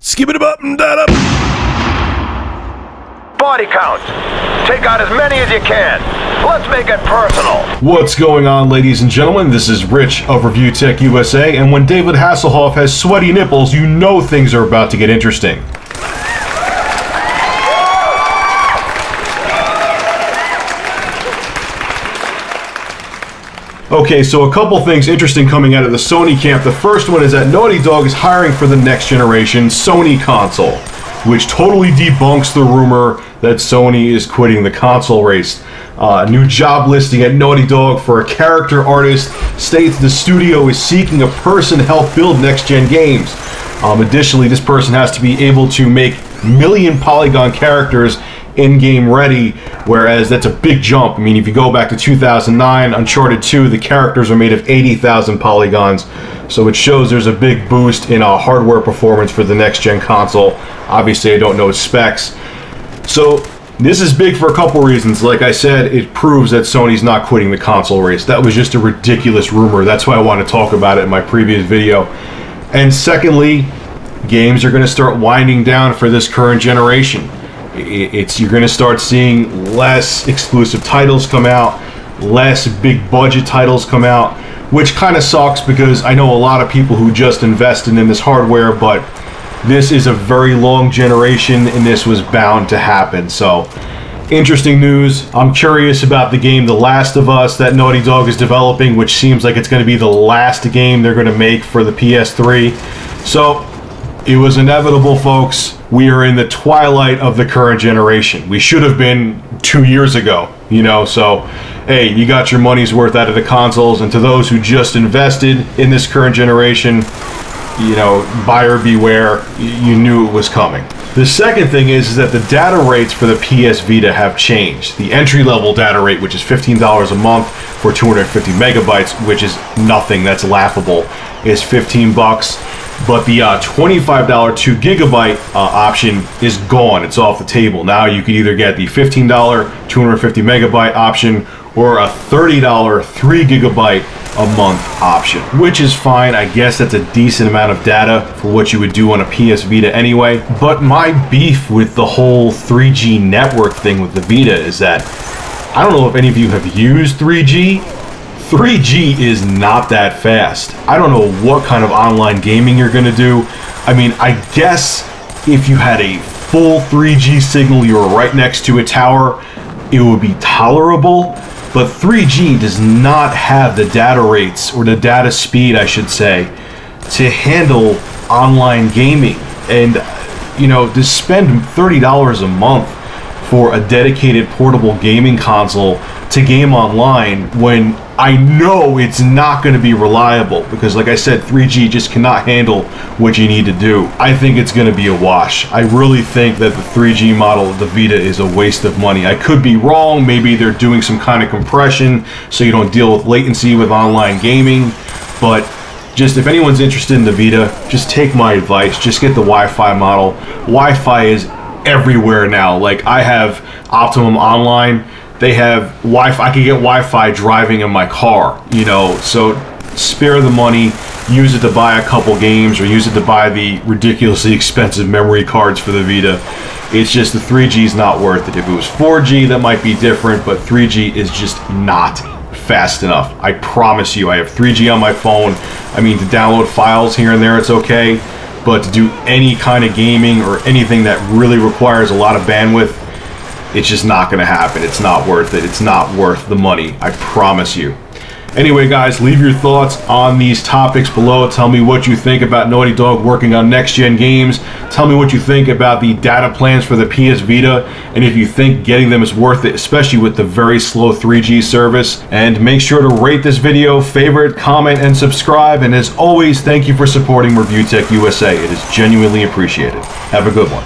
Skip it up and that up. Body count. Take out as many as you can. Let's make it personal. What's going on, ladies and gentlemen? This is Rich of Review Tech USA, and when David Hasselhoff has sweaty nipples, you know things are about to get interesting. Okay, so a couple things interesting coming out of the Sony camp. The first one is that Naughty Dog is hiring for the next generation Sony console, which totally debunks the rumor that Sony is quitting the console race. A new job listing at Naughty Dog for a character artist states the studio is seeking a person to help build next-gen games. Additionally, this person has to be able to make million polygon characters in-game ready, whereas that's a big jump. I mean, if you go back to 2009, Uncharted 2, the characters are made of 80,000 polygons, so it shows there's a big boost in hardware performance for the next-gen console. Obviously, I don't know its specs. So, this is big for a couple reasons. Like I said, it proves that Sony's not quitting the console race. That was just a ridiculous rumor. That's why I want to talk about it in my previous video. And secondly, games are going to start winding down for this current generation. You're going to start seeing less exclusive titles come out, less big budget titles come out, which kind of sucks because I know a lot of people who just invested in this hardware, but this is a very long generation and this was bound to happen. So, interesting news. I'm curious about the game The Last of Us that Naughty Dog is developing, which seems like it's going to be the last game they're going to make for the PS3. So, it was inevitable, folks. We are in the twilight of the current generation. We should have been 2 years ago, so hey, you got your money's worth out of the consoles, and to those who just invested in this current generation, buyer beware, you knew it was coming. The second thing is that the data rates for the PS Vita have changed. The entry-level data rate, which is $15 a month for 250 megabytes, which is nothing, that's laughable, is $15. But the $25 2 gigabyte option is gone. It's off the table. Now you could either get the $15 250 megabyte option or a $30 3 gigabyte a month option, which is fine. I guess that's a decent amount of data for what you would do on a PS Vita anyway. But my beef with the whole 3G network thing with the Vita is that I don't know if any of you have used 3G. 3G is not that fast. I don't know what kind of online gaming you're going to do. I mean, I guess if you had a full 3G signal, you were right next to a tower, it would be tolerable. But 3G does not have the data rates, or the data speed, I should say, to handle online gaming. And, to spend $30 a month for a dedicated portable gaming console to game online when I know it's not going to be reliable, because like I said, 3G just cannot handle what you need to do. I think it's going to be a wash. I really think that the 3G model of the Vita is a waste of money. I could be wrong. Maybe they're doing some kind of compression so you don't deal with latency with online gaming, but just if anyone's interested in the Vita, just take my advice. Just get the Wi-Fi model. Wi-Fi is everywhere now. Like, I have Optimum Online. They have Wi-Fi. I can get Wi-Fi driving in my car, so spare the money, use it to buy a couple games or use it to buy the ridiculously expensive memory cards for the Vita. It's just the 3G is not worth it. If it was 4G, that might be different, but 3G is just not fast enough. I promise you, I have 3G on my phone. I mean, to download files here and there, it's okay, but to do any kind of gaming or anything that really requires a lot of bandwidth, it's just not going to happen. It's not worth it. It's not worth the money. I promise you. Anyway, guys, leave your thoughts on these topics below. Tell me what you think about Naughty Dog working on next-gen games. Tell me what you think about the data plans for the PS Vita, and if you think getting them is worth it, especially with the very slow 3G service. And make sure to rate this video, favorite, comment, and subscribe. And as always, thank you for supporting Review Tech USA. It is genuinely appreciated. Have a good one.